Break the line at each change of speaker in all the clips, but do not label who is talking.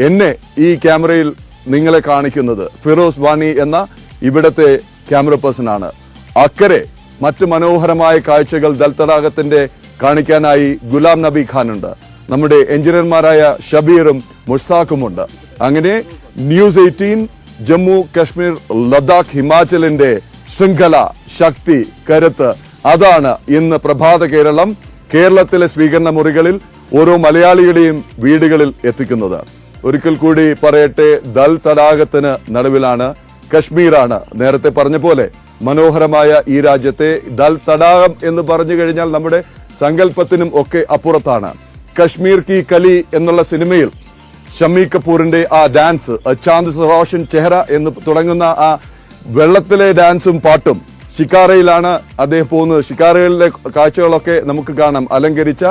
എന്നെ ഈ ക്യാമറയിൽ നിങ്ങളെ കാണിക്കുന്നത് ഫിറോസ് വാണി എന്ന ഇവിടത്തെ ക്യാമറ പേഴ്സൺ ആണ്. അക്കരെ മറ്റു മനോഹരമായ കാഴ്ചകൾ ദൽ തടാകത്തിന്റെ കാണിക്കാനായി ഗുലാം നബി ഖാൻ ഉണ്ട്. നമ്മുടെ എഞ്ചിനീയർമാരായ ഷബീറും മുസ്താഖുമുണ്ട്. അങ്ങനെ ന്യൂസ് 18 ജമ്മു കശ്മീർ ലഡാക്ക് ഹിമാചലിന്റെ ശൃംഖല, ശക്തി, കരുത്ത്, അതാണ് ഇന്ന് പ്രഭാത കേരളം കേരളത്തിലെ സ്വീകരണ മുറികളിൽ ഓരോ മലയാളികളെയും വീടുകളിൽ എത്തിക്കുന്നത്. ഒരിക്കൽ കൂടി പറയട്ടെ, ദൽ തടാകത്തിന് നടുവിലാണ്, കശ്മീരാണ്. നേരത്തെ പറഞ്ഞ പോലെ മനോഹരമായ ഈ രാജ്യത്തെ ദൽ തടാകം എന്ന് പറഞ്ഞു കഴിഞ്ഞാൽ നമ്മുടെ സങ്കല്പത്തിനും ഒക്കെ അപ്പുറത്താണ്. കശ്മീർ കി കലി എന്നുള്ള സിനിമയിൽ ഷമ്മി കപൂറിന്റെ ആ ഡാൻസ്, ചാന്ദ് സെ റോഷൻ ചെഹറ എന്ന് തുടങ്ങുന്ന ആ വെള്ളത്തിലെ ഡാൻസും പാട്ടും, ഷിക്കാരയിലാണ് അദ്ദേഹം പോകുന്നത്. ഷിക്കാരയിലെ കാഴ്ചകളൊക്കെ നമുക്ക് കാണാം, അലങ്കരിച്ച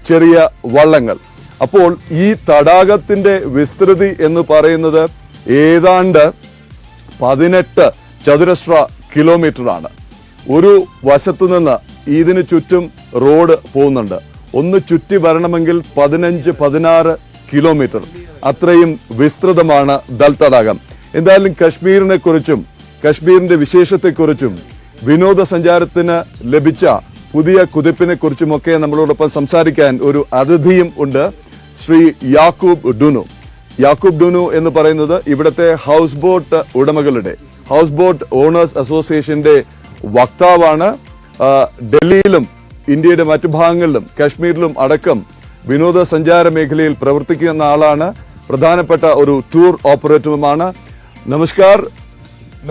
ചെറിയ വള്ളങ്ങൾ. അപ്പോൾ ഈ തടാകത്തിന്റെ വിസ്തൃതി എന്ന് പറയുന്നത് ഏതാണ്ട് 18 ചതുരശ്ര കിലോമീറ്റർ ആണ്. ഒരു വശത്തു നിന്ന് ഇതിന് ചുറ്റും റോഡ് പോകുന്നുണ്ട്. ഒന്ന് ചുറ്റി വരണമെങ്കിൽ 15-16 കിലോമീറ്റർ, അത്രയും വിസ്തൃതമാണ് ദൽ തടാകം. എന്തായാലും കശ്മീരിനെ കുറിച്ചും കശ്മീരിന്റെ വിശേഷത്തെക്കുറിച്ചും വിനോദസഞ്ചാരത്തിന് ലഭിച്ച പുതിയ കുതിപ്പിനെ കുറിച്ചുമൊക്കെ നമ്മളോടൊപ്പം സംസാരിക്കാൻ ഒരു അതിഥിയും ഉണ്ട്, ശ്രീ യാക്കൂബ് ഡുനു. യാക്കൂബ് ഡുനു എന്ന് പറയുന്നത് ഇവിടുത്തെ ഹൗസ് ബോട്ട് ഉടമകളുടെ, ഹൗസ് ബോട്ട് ഓണേഴ്സ് അസോസിയേഷന്റെ വക്താവാണ്. ഡൽഹിയിലും ഇന്ത്യയുടെ മറ്റു ഭാഗങ്ങളിലും കശ്മീരിലും അടക്കം വിനോദസഞ്ചാര മേഖലയിൽ പ്രവർത്തിക്കുന്ന ആളാണ്. പ്രധാനപ്പെട്ട ഒരു ടൂർ ഓപ്പറേറ്ററുമാണ്. നമസ്കാർ,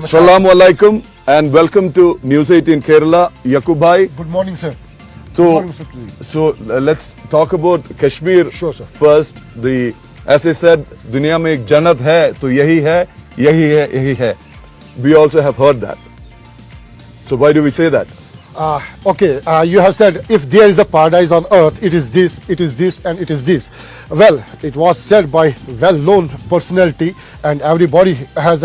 അസ്സലാമു അലൈക്കും and welcome to News 18 Kerala. Yaqub bhai,
good morning sir.
So let's talk about Kashmir.
Sure sir.
First, as I said, दुनिया में एक जन्नत है तो यही है, यही है, यही है. We also have heard that. So why do we say that?
Okay, you have said if there is a paradise on earth, it is this, it is this, and it is this. Well, it was said by well-known personality, and everybody has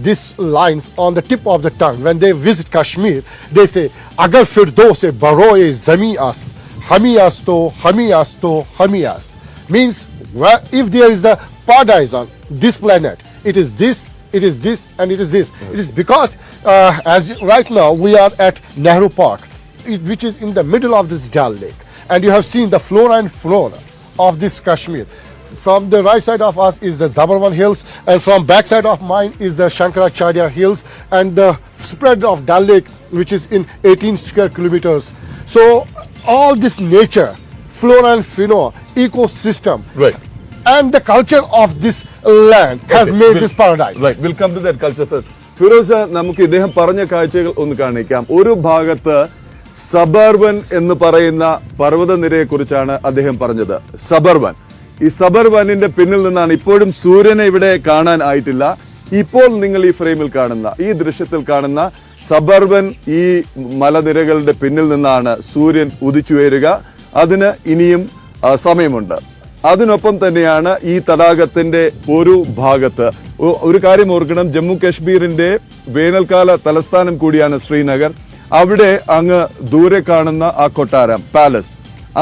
these lines on the tip of the tongue. When they visit Kashmir, they say, "Agar firdos e baroe zami ast, hami asto, hami asto, hami ast." Means, if there is the paradise on this planet, it is this, it is this, and it is this. It is because right now we are at Nehru Park, which is in the middle of this Dal Lake, and you have seen the flora and fauna of this Kashmir. From the right side of us is the Zabarwan Hills, and from back side of mine is the Shankaracharya Hills, and the spread of Dal Lake, which is in 18 square kilometers. So all this nature, flora and fauna, ecosystem,
Right.
and the culture of this land has made this paradise.
Right, we'll come to that culture first. Firoz, നമുക്ക് ഇദ്ദേഹം പറഞ്ഞ കാഴ്ചകൾ ഒന്ന് കാണിക്കാം. ഒരു ഭാഗത്ത് സബർവൻ എന്ന് പറയുന്ന പർവ്വതനിരയെ കുറിച്ചാണ് അദ്ദേഹം പറഞ്ഞത്. സബർവൻ, ഈ സബർവനിന്റെ പിന്നിൽ നിന്നാണ്, ഇപ്പോഴും സൂര്യനെ ഇവിടെ കാണാൻ ആയിട്ടില്ല. ഇപ്പോൾ നിങ്ങൾ ഈ ഫ്രെയിമിൽ കാണുന്ന, ഈ ദൃശ്യത്തിൽ കാണുന്ന സബർവൻ, ഈ മലനിരകളുടെ പിന്നിൽ നിന്നാണ് സൂര്യൻ ഉദിച്ചുയരുക. അതിന് ഇനിയും സമയമുണ്ട്. അതിനൊപ്പം തന്നെയാണ് ഈ തടാകത്തിന്റെ ഒരു ഭാഗത്ത് ഒരു കാര്യം ഓർക്കണം, ജമ്മു കാശ്മീരിന്റെ വേനൽക്കാല തലസ്ഥാനം കൂടിയാണ് ശ്രീനഗർ. അവിടെ അങ്ങ് ദൂരെ കാണുന്ന ആ കൊട്ടാരം, പാലസ്,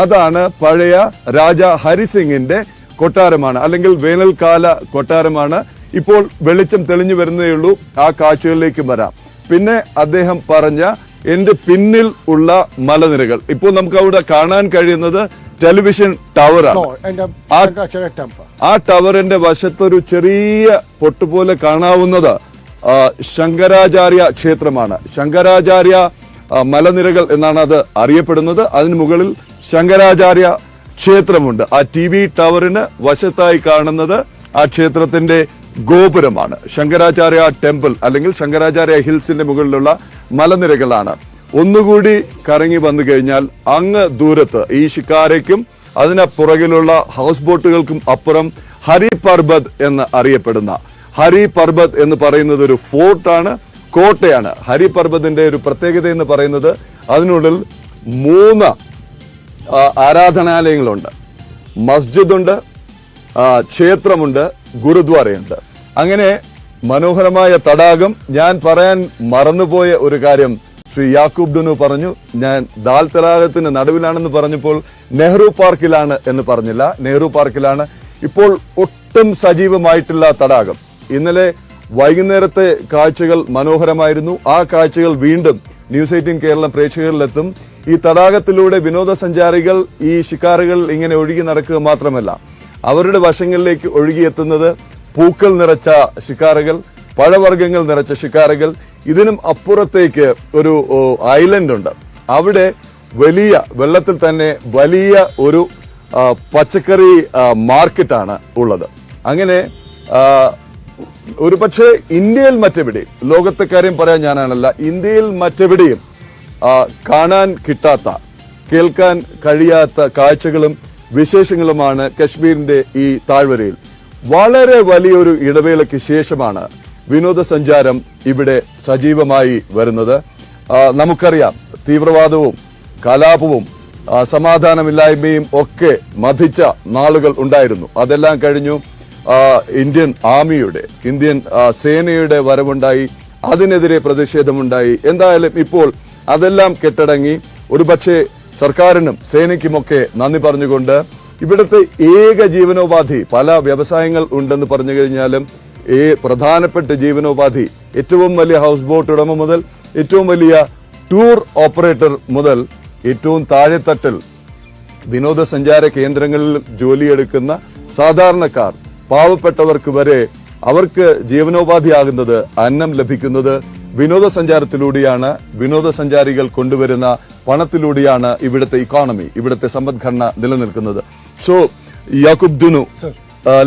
അതാണ് പഴയ രാജ ഹരിസിംഗിന്റെ കൊട്ടാരമാണ്, അല്ലെങ്കിൽ വേനൽക്കാല കൊട്ടാരമാണ്. ഇപ്പോൾ വെളിച്ചം തെളിഞ്ഞു വരുന്നേയുള്ളൂ, ആ കാഴ്ചകളിലേക്ക് വരാം. പിന്നെ അദ്ദേഹം പറഞ്ഞ എന്റെ പിന്നിൽ ഉള്ള മലനിരകൾ, ഇപ്പോൾ നമുക്ക് അവിടെ കാണാൻ കഴിയുന്നത് ടെലിവിഷൻ ടവറാണ്. ആ ടവറിന്റെ വശത്തൊരു ചെറിയ പൊട്ടുപോലെ കാണാവുന്നത് ശങ്കരാചാര്യ ക്ഷേത്രമാണ്. ശങ്കരാചാര്യ മലനിരകൾ എന്നാണ് അത് അറിയപ്പെടുന്നത്. അതിന് മുകളിൽ ശങ്കരാചാര്യ ക്ഷേത്രമുണ്ട്. ആ TV ടവറിന് വശത്തായി കാണുന്നത് ആ ക്ഷേത്രത്തിന്റെ ഗോപുരമാണ്. ശങ്കരാചാര്യ ടെമ്പിൾ അല്ലെങ്കിൽ ശങ്കരാചാര്യ ഹിൽസിന്റെ മുകളിലുള്ള മലനിരകളാണ്. ഒന്നുകൂടി കറങ്ങി വന്നു കഴിഞ്ഞാൽ അങ്ങ് ദൂരത്ത് ഈ ഷിക്കാരയ്ക്കും അതിന് പുറകിലുള്ള ഹൗസ് ബോട്ടുകൾക്കും അപ്പുറം ഹരി പർബത് എന്ന് അറിയപ്പെടുന്ന, ഹരി പർബത് എന്ന് പറയുന്നത് ഒരു ഫോർട്ടാണ്, കോട്ടയാണ്. ഹരി പർബത്തിന്റെ ഒരു പ്രത്യേകത എന്ന് പറയുന്നത് അതിനുള്ളിൽ 3 ആരാധനാലയങ്ങളുണ്ട്, മസ്ജിദുണ്ട്, ക്ഷേത്രമുണ്ട്, ഗുരുദ്വാരയുണ്ട്. അങ്ങനെ മനോഹരമായ തടാകം. ഞാൻ പറയാൻ മറന്നുപോയ ഒരു കാര്യം, ശ്രീ യാക്കൂബ് ഡുനു പറഞ്ഞു, ഞാൻ ദാൽ തടാകത്തിന് നടുവിലാണെന്ന് പറഞ്ഞപ്പോൾ നെഹ്റു പാർക്കിലാണ് എന്ന് പറഞ്ഞില്ല. നെഹ്റു പാർക്കിലാണ്. ഇപ്പോൾ ഒട്ടും സജീവമായിട്ടുള്ള തടാകം. ഇന്നലെ വൈകുന്നേരത്തെ കാഴ്ചകൾ മനോഹരമായിരുന്നു. ആ കാഴ്ചകൾ വീണ്ടും ന്യൂസ് 18 കേരളം പ്രേക്ഷകരിലെത്തും. ഈ തടാകത്തിലൂടെ വിനോദസഞ്ചാരികൾ, ഈ ശിക്കാറുകൾ ഇങ്ങനെ ഒഴുകി നടക്കുക മാത്രമല്ല, അവരുടെ വശങ്ങളിലേക്ക് ഒഴുകിയെത്തുന്നത് പൂക്കൾ നിറച്ച ശിക്കാറുകൾ, പഴവർഗ്ഗങ്ങൾ നിറച്ച ശിക്കാറുകൾ. ഇതിനും അപ്പുറത്തേക്ക് ഒരു ഐലൻഡ് ഉണ്ട്. അവിടെ വലിയ വെള്ളത്തിൽ തന്നെ വലിയ ഒരു പച്ചക്കറി മാർക്കറ്റാണ് ഉള്ളത്. അങ്ങനെ ഒരു പക്ഷേ ഇന്ത്യയിൽ മറ്റെവിടെയും, ലോകത്തെ കാര്യം പറയാൻ ഞാനാണല്ല, ഇന്ത്യയിൽ മറ്റെവിടെയും കാണാൻ കിട്ടാത്ത, കേൾക്കാൻ കഴിയാത്ത കാഴ്ചകളും വിശേഷങ്ങളുമാണ് കശ്മീരിന്റെ ഈ താഴ്വരയിൽ. വളരെ വലിയൊരു ഇടവേളയ്ക്ക് ശേഷമാണ് വിനോദസഞ്ചാരം ഇവിടെ സജീവമായി വരുന്നത്. നമുക്കറിയാം, തീവ്രവാദവും കലാപവും സമാധാനമില്ലായ്മയും ഒക്കെ മഥിച്ച നാളുകൾ ഉണ്ടായിരുന്നു. അതെല്ലാം കഴിഞ്ഞു. ഇന്ത്യൻ ആർമിയുടെ, ഇന്ത്യൻ സേനയുടെ വരവുണ്ടായി. അതിനെതിരെ പ്രതിഷേധമുണ്ടായി. എന്തായാലും ഇപ്പോൾ അതെല്ലാം കെട്ടടങ്ങി. ഒരുപക്ഷെ സർക്കാരിനും സേനയ്ക്കുമൊക്കെ നന്ദി പറഞ്ഞുകൊണ്ട് ഇവിടുത്തെ ഏക ജീവനോപാധി, പല വ്യവസായങ്ങൾ ഉണ്ടെന്ന് പറഞ്ഞു കഴിഞ്ഞാലും പ്രധാനപ്പെട്ട ജീവനോപാധി, ഏറ്റവും വലിയ ഹൗസ് ബോട്ട് ഉടമ മുതൽ ഏറ്റവും വലിയ ടൂർ ഓപ്പറേറ്റർ മുതൽ ഏറ്റവും താഴെത്തട്ടിൽ വിനോദസഞ്ചാര കേന്ദ്രങ്ങളിൽ ജോലിയെടുക്കുന്ന സാധാരണക്കാർ, പാവപ്പെട്ടവർക്ക് വരെ അവർക്ക് ജീവനോപാധിയാകുന്നത്, അന്നം ലഭിക്കുന്നത് വിനോദസഞ്ചാരത്തിലൂടെയാണ്. വിനോദസഞ്ചാരികൾ കൊണ്ടുവരുന്ന പണത്തിലൂടെയാണ് ഇവിടുത്തെ ഇക്കോണമി, ഇവിടുത്തെ സമ്പദ്ഘടന നിലനിൽക്കുന്നത്. So Yakub Dunu,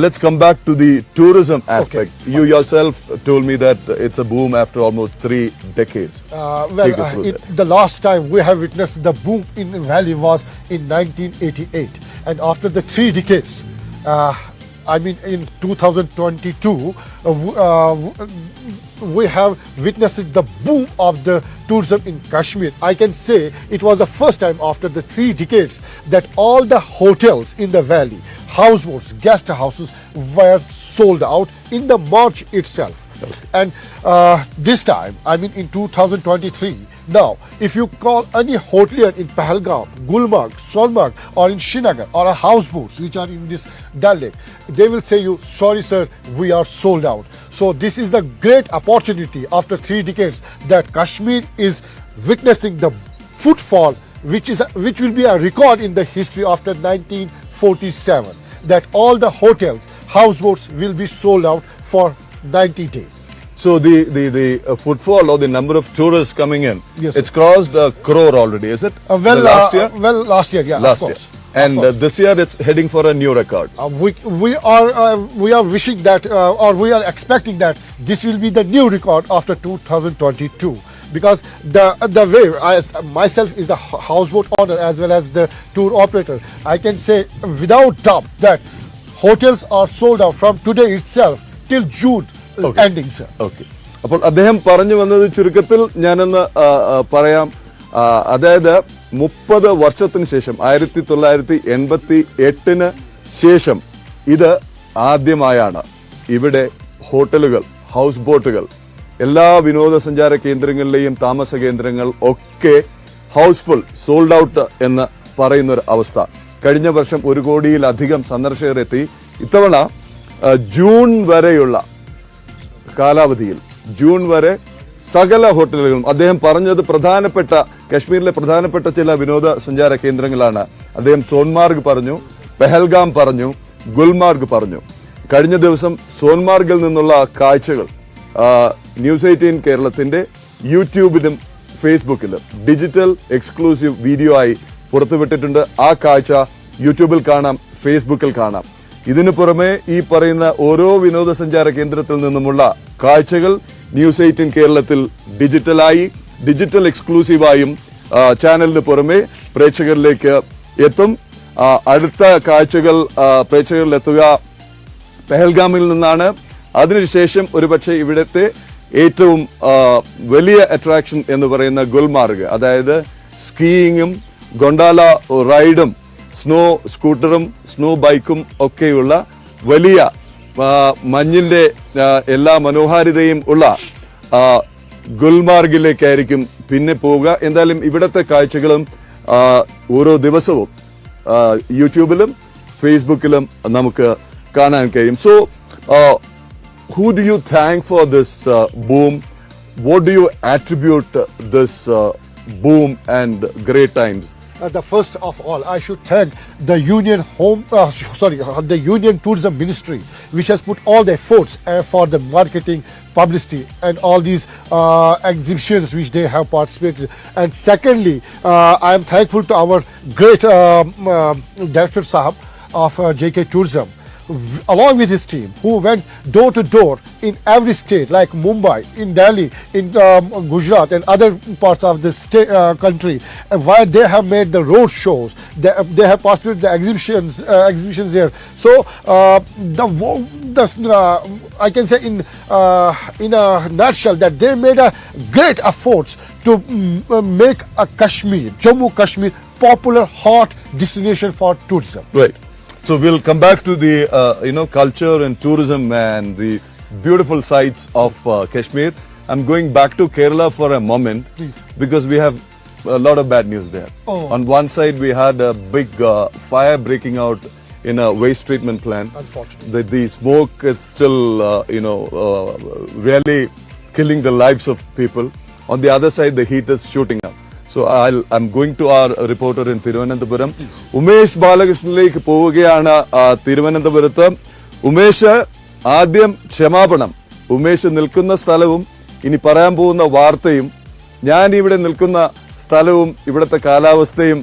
let's come back to the tourism aspect. Okay. You yourself told me that it's a boom after almost 3 decades.
The last time we have witnessed the boom in the valley was in 1988, and after the 3 decades, I mean in 2022, we have witnessed the boom of the tourism in Kashmir. I can say it was the first time after the 3 decades that all the hotels in the valley, houseboats, guest houses were sold out in the March itself. And this time, I mean in 2023, now if you call any hotelier in Pahalgam, Gulmarg, Sonmarg or in Srinagar or a houseboats which are in this Dal Lake, they will say you, sorry sir, we are sold out. So this is the great opportunity after 3 decades that Kashmir is witnessing the footfall which will be a record in the history after 1947, that all the hotels, houseboats will be sold out for 90 days.
So the footfall or the number of tourists coming in,
yes,
it's crossed a crore already, is it?
Last year? Last year, yeah,
last
of course.
Year. And this year it's heading for a new record.
We are wishing that, or we are expecting that this will be the new record after 2022, because the way myself is the houseboat owner as well as the tour operator, I can say without doubt that hotels are sold out from today itself till June ending, sir.
Okay. അപ്പോൾ അദ്ദേഹം പറഞ്ഞു വന്നത് ചുരുക്കത്തിൽ ഞാനൊന്ന് പറയാം. അതായത് 30 വർഷത്തിന് ശേഷം, 1988 ശേഷം ഇത് ആദ്യമായാണ് ഇവിടെ ഹോട്ടലുകൾ, ഹൗസ് ബോട്ടുകൾ, എല്ലാ വിനോദസഞ്ചാര കേന്ദ്രങ്ങളിലെയും താമസ കേന്ദ്രങ്ങൾ ഒക്കെ ഹൗസ്ഫുൾ, സോൾഡ് ഔട്ട് എന്ന് പറയുന്ന ഒരു അവസ്ഥ. കഴിഞ്ഞ വർഷം 1 കോടിയിലധികം സന്ദർശകർ എത്തി. ഇത്തവണ ജൂൺ വരെയുള്ള കാലാവധിയിൽ, ജൂൺ വരെ സകല ഹോട്ടലുകളും, അദ്ദേഹം പറഞ്ഞത് പ്രധാനപ്പെട്ട കശ്മീരിലെ പ്രധാനപ്പെട്ട ചില വിനോദസഞ്ചാര കേന്ദ്രങ്ങളാണ്. അദ്ദേഹം സോൻമാർഗ് പറഞ്ഞു, പെഹൽഗാം പറഞ്ഞു, ഗുൽമാർഗ് പറഞ്ഞു. കഴിഞ്ഞ ദിവസം സോൻമാർഗിൽ നിന്നുള്ള കാഴ്ചകൾ ന്യൂസ് 18 കേരളത്തിന്റെ യൂട്യൂബിലും ഫേസ്ബുക്കിലും ഡിജിറ്റൽ എക്സ്ക്ലൂസീവ് വീഡിയോ ആയി പുറത്തുവിട്ടിട്ടുണ്ട്. ആ കാഴ്ച യൂട്യൂബിൽ കാണാം, ഫേസ്ബുക്കിൽ കാണാം. ഇതിനു പുറമെ ഈ പറയുന്ന ഓരോ വിനോദസഞ്ചാര കേന്ദ്രത്തിൽ നിന്നുമുള്ള കാഴ്ചകൾ ന്യൂസ് 18 കേരളത്തിൽ ഡിജിറ്റലായി, ഡിജിറ്റൽ എക്സ്ക്ലൂസീവായും ചാനലിന് പുറമെ പ്രേക്ഷകരിലേക്ക് എത്തും. അടുത്ത കാഴ്ചകൾ പ്രേക്ഷകരിലെത്തുക പെഹൽഗാമിൽ നിന്നാണ്. അതിനുശേഷം ഒരുപക്ഷെ ഇവിടുത്തെ ഏറ്റവും വലിയ അട്രാക്ഷൻ എന്ന് പറയുന്ന ഗുൽമാർഗ്, അതായത് സ്കീയിങ്ങും ഗൊണ്ടാല റൈഡും സ്നോ സ്കൂട്ടറും സ്നോ ബൈക്കും ഒക്കെയുള്ള വലിയ മഞ്ഞിന്റെ എല്ലാ മനോഹാരിതയും ഉള്ള ഗുൽമാർഗിലേക്കായിരിക്കും പിന്നെ പോവുക. എന്തായാലും ഇവിടുത്തെ കാഴ്ചകളും ഓരോ ദിവസവും യൂട്യൂബിലും ഫേസ്ബുക്കിലും നമുക്ക് കാണാൻ കഴിയും. So who do you thank for this boom? What do you attribute this boom and great times?
The first of all, I should thank the the Union Tourism Ministry, which has put all the efforts for the marketing, publicity, and all these exhibitions which they have participated. And secondly, I am thankful to our great Director Sahab of JK Tourism, along with his team, who went door to door in every state like Mumbai, in Delhi, in Gujarat and other parts of the country, where they have made the road shows, they have participated the exhibitions here. So I can say in a nutshell that they made a great efforts to make a Jammu Kashmir popular hot destination for tourism.
Right. So we'll come back to the culture and tourism and the beautiful sights of Kashmir. I'm going back to Kerala for a moment,
Please.
because we have a lot of bad news there.
Oh.
On one side, we had a big fire breaking out in a waste treatment plant.
Unfortunately.
The smoke is still, really killing the lives of people. On the other side, the heat is shooting up. So I'm going to our reporter in Thiruvananthapuram. Umesh ബാലകൃഷ്ണനിലേക്ക് പോവുകയാണ് തിരുവനന്തപുരത്ത്. ഉമേഷ്, ആദ്യം ക്ഷമാപണം. ഉമേഷ് നിൽക്കുന്ന സ്ഥലവും ഇനി പറയാൻ പോകുന്ന വാർത്തയും ഞാൻ ഇവിടെ നിൽക്കുന്ന സ്ഥലവും ഇവിടുത്തെ കാലാവസ്ഥയും